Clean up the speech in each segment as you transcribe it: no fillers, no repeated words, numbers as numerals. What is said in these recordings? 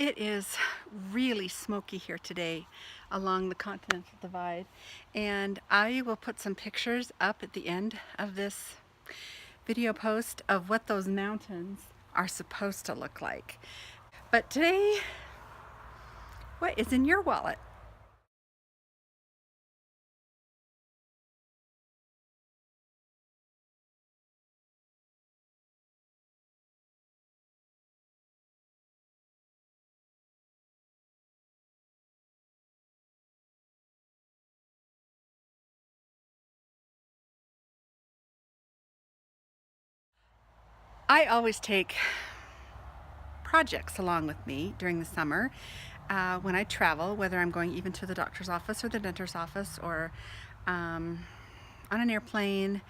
It is really smoky here today along the Continental Divide, and I will put some pictures up at the end of this video post of what those mountains are supposed to look like. But today, what is in your wallet? I always take projects along with me during the summer when I travel, whether I'm going even to the doctor's office or the dentist's office or on an airplane,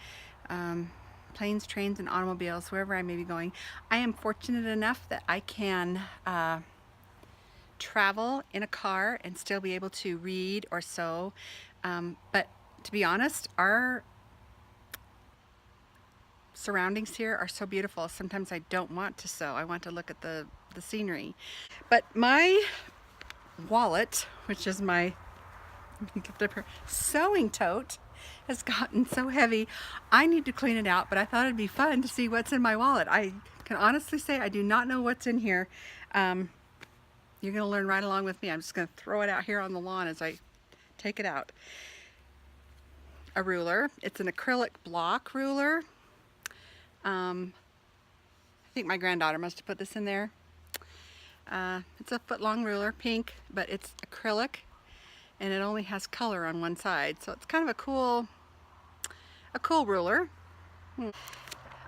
planes, trains, and automobiles, wherever I may be going. I am fortunate enough that I can travel in a car and still be able to read or sew. But to be honest, our surroundings here are so beautiful. Sometimes I don't want to sew. I want to look at the scenery. But my wallet, which is my sewing tote, has gotten so heavy. I need to clean it out, but I thought it'd be fun to see what's in my wallet. I can honestly say I do not know what's in here. You're gonna learn right along with me. I'm just gonna throw it out here on the lawn as I take it out. A ruler. It's an acrylic block ruler. I think my granddaughter must have put this in there. It's a foot-long ruler, pink, but it's acrylic, and it only has color on one side, so it's kind of a cool ruler.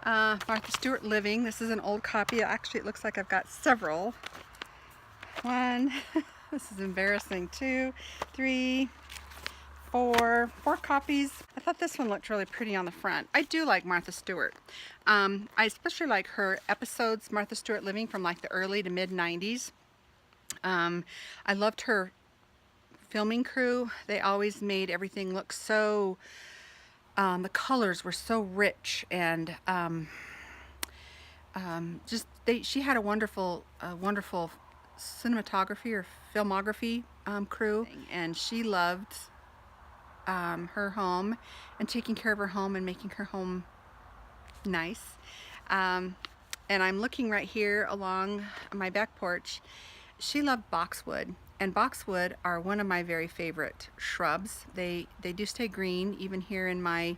Martha Stewart Living. This is an old copy. Actually, it looks like I've got several. One. This is embarrassing. 2, 3, 4 copies. I thought this one looked really pretty on the front. I do like Martha Stewart. I especially like her episodes, Martha Stewart Living, from like the early to mid 90s. I loved her filming crew. They always made everything look so, the colors were so rich, and she had a wonderful cinematography or filmography crew, and she loved her home and taking care of her home and making her home nice. And I'm looking right here along my back porch. She loved boxwood, and boxwood are one of my very favorite shrubs. They do stay green even here in my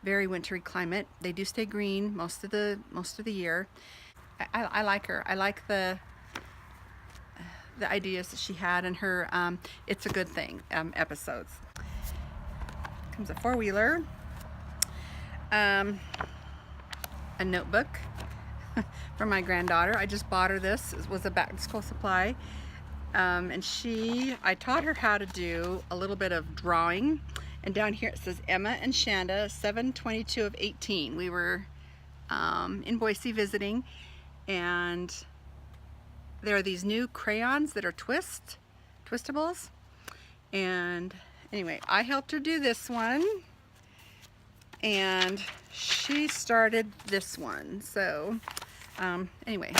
very wintry climate. They do stay green most of the year. I like her. I like the ideas that she had in her It's a Good Thing episodes. Comes a four-wheeler, a notebook from my granddaughter. I just bought her this. It was a back-to-school supply, and I taught her how to do a little bit of drawing. And down here it says Emma and Shanda, 7/22 of 18. We were in Boise visiting, and there are these new crayons that are twistables, and anyway, I helped her do this one, and she started this one. So anyway,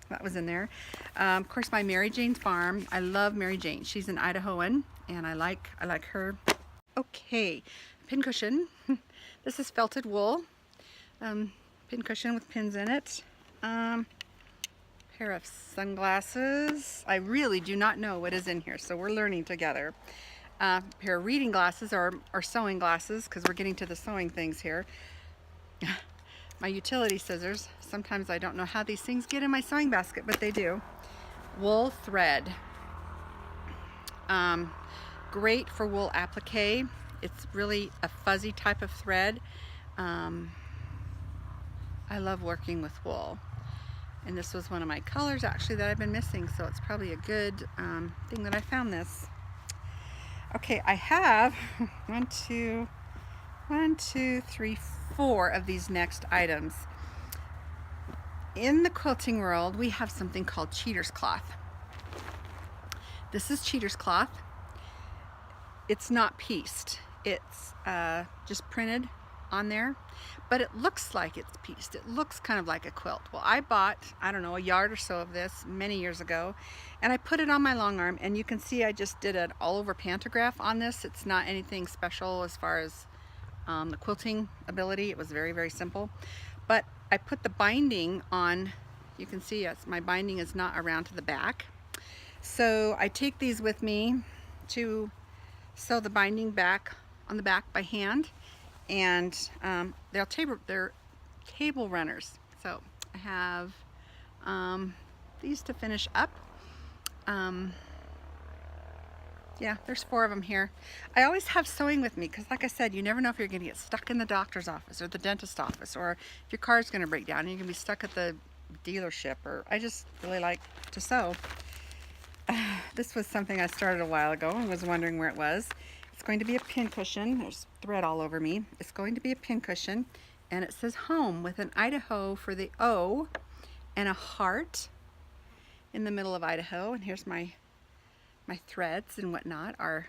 that was in there. Of course, my Mary Jane's Farm. I love Mary Jane. She's an Idahoan, and I like her. Okay, pincushion. This is felted wool. Pincushion with pins in it. Pair of sunglasses. I really do not know what is in here, so we're learning together. Pair of reading glasses or sewing glasses, because we're getting to the sewing things here. My utility scissors. Sometimes I don't know how these things get in my sewing basket, but they do. Wool thread. Great for wool applique. It's really a fuzzy type of thread. I love working with wool. And this was one of my colors actually that I've been missing, so it's probably a good thing that I found this. Okay, I have 4 of these next items. In the quilting world, we have something called cheater's cloth. This is cheater's cloth. It's not pieced. It's just printed on there, but it looks like it's pieced. It looks kind of like a quilt. Well, I bought, I don't know, a yard or so of this many years ago, and I put it on my long arm, and you can see I just did an all over pantograph on this. It's not anything special as far as the quilting ability. It was very, very simple, but I put the binding on. You can see, yes, my binding is not around to the back. So I take these with me to sew the binding back on the back by hand, and they're table runners. So I have these to finish up. Yeah, there's 4 of them here. I always have sewing with me because, like I said, you never know if you're going to get stuck in the doctor's office or the dentist office, or if your car's going to break down and you're going to be stuck at the dealership. Or I just really like to sew. This was something I started a while ago and was wondering where it was. It's going to be a pin cushion. There's thread all over me. It's going to be a pin cushion, and it says home with an Idaho for the O and a heart in the middle of Idaho. And here's my threads and whatnot are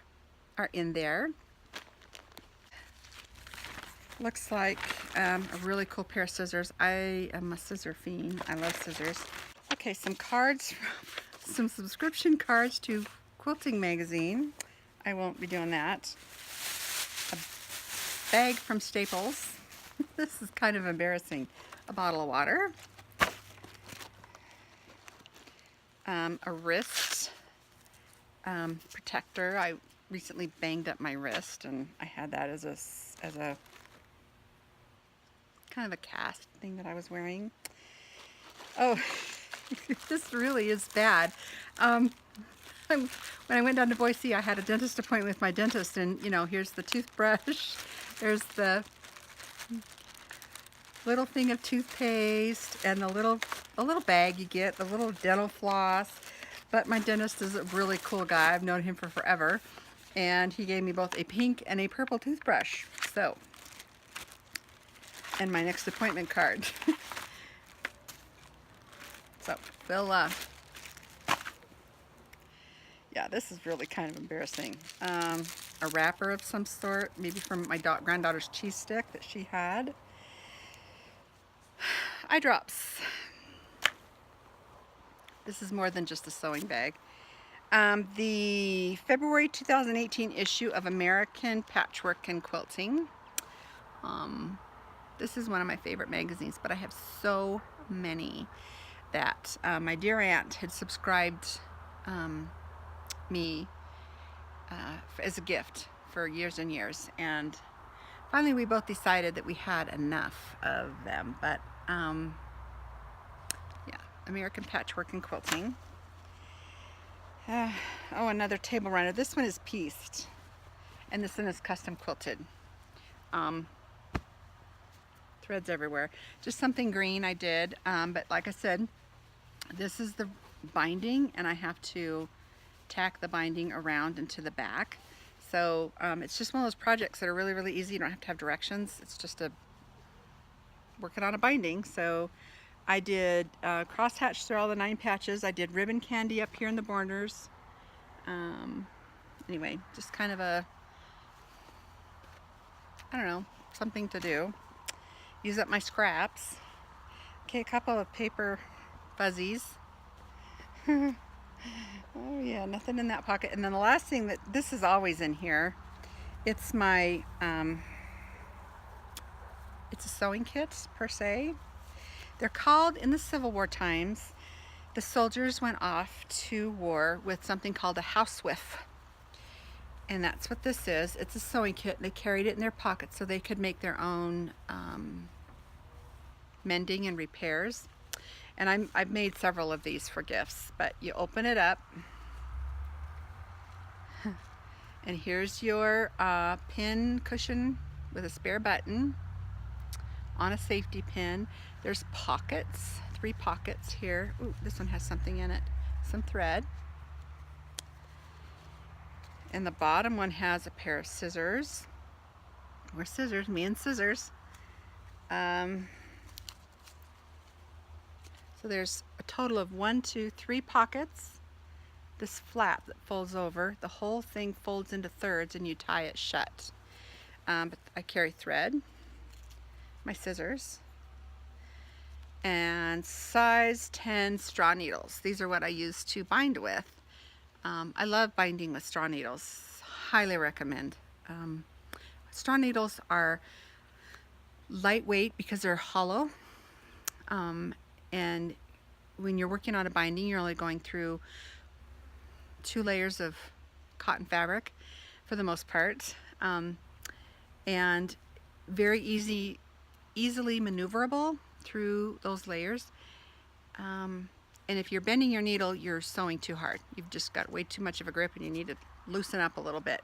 in there. Looks like a really cool pair of scissors. I am a scissor fiend. I love scissors. Okay, some cards, some subscription cards to Quilting Magazine. I won't be doing that. A bag from Staples. This is kind of embarrassing. A bottle of water. A wrist protector. I recently banged up my wrist, and I had that as a kind of a cast thing that I was wearing. Oh, this really is bad. When I went down to Boise, I had a dentist appointment with my dentist, and you know, here's the toothbrush. There's the little thing of toothpaste, and a little bag you get, the little dental floss. But my dentist is a really cool guy. I've known him for forever, and he gave me both a pink and a purple toothbrush. So, and my next appointment card. So we'll yeah, this is really kind of embarrassing. A wrapper of some sort, maybe from my granddaughter's cheese stick that she had. Eye drops. This is more than just a sewing bag. The February 2018 issue of American Patchwork and Quilting. This is one of my favorite magazines, but I have so many that my dear aunt had subscribed me as a gift for years and years, and finally we both decided that we had enough of them. But yeah, American Patchwork and Quilting. Oh, another table runner. This one is pieced, and this one is custom quilted. Threads everywhere. Just something green I did, but like I said, this is the binding, and I have to tack the binding around into the back. So it's just one of those projects that are really, really easy. You don't have to have directions. It's just working on a binding. So I did cross hatch through all the 9 patches. I did ribbon candy up here in the borders. Anyway, just kind of a, I don't know, something to do. Use up my scraps. Okay, a couple of paper fuzzies. Oh yeah, nothing in that pocket. And then the last thing, that this is always in here, it's my it's a sewing kit per se. They're called, in the Civil War times, the soldiers went off to war with something called a housewife, and that's what this is. It's a sewing kit, and they carried it in their pockets so they could make their own mending and repairs. And I've made several of these for gifts. But you open it up, and here's your pin cushion with a spare button on a safety pin. There's pockets, 3 pockets here. Ooh, this one has something in it, some thread. And the bottom one has a pair of scissors. More scissors, me and scissors. So there's a total of 1, 2, 3 pockets. This flap that folds over, the whole thing folds into thirds, and you tie it shut. But I carry thread. my scissors, and size 10 straw needles. These are what I use to bind with. I love binding with straw needles. Highly recommend. Straw needles are lightweight because they're hollow, and when you're working on a binding, you're only going through 2 layers of cotton fabric for the most part, and very easily maneuverable through those layers. And if you're bending your needle, you're sewing too hard. You've just got way too much of a grip and you need to loosen up a little bit.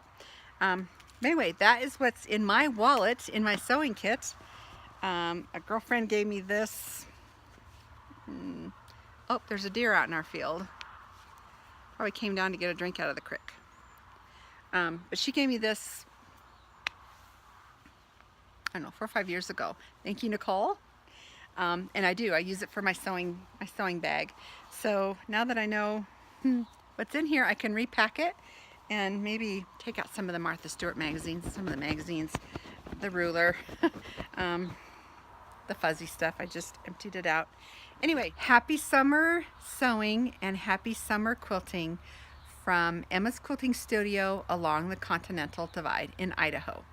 Anyway, that is what's in my wallet, in my sewing kit. A girlfriend gave me this. Oh, there's a deer out in our field. Probably came down to get a drink out of the creek. But she gave me this, I don't know, 4 or 5 years ago. Thank you, Nicole. And I use it for my sewing bag. So now that I know what's in here, I can repack it and maybe take out some of the Martha Stewart magazines, the ruler, the fuzzy stuff. I just emptied it out. Anyway, happy summer sewing and happy summer quilting from Emma's Quilting Studio along the Continental Divide in Idaho.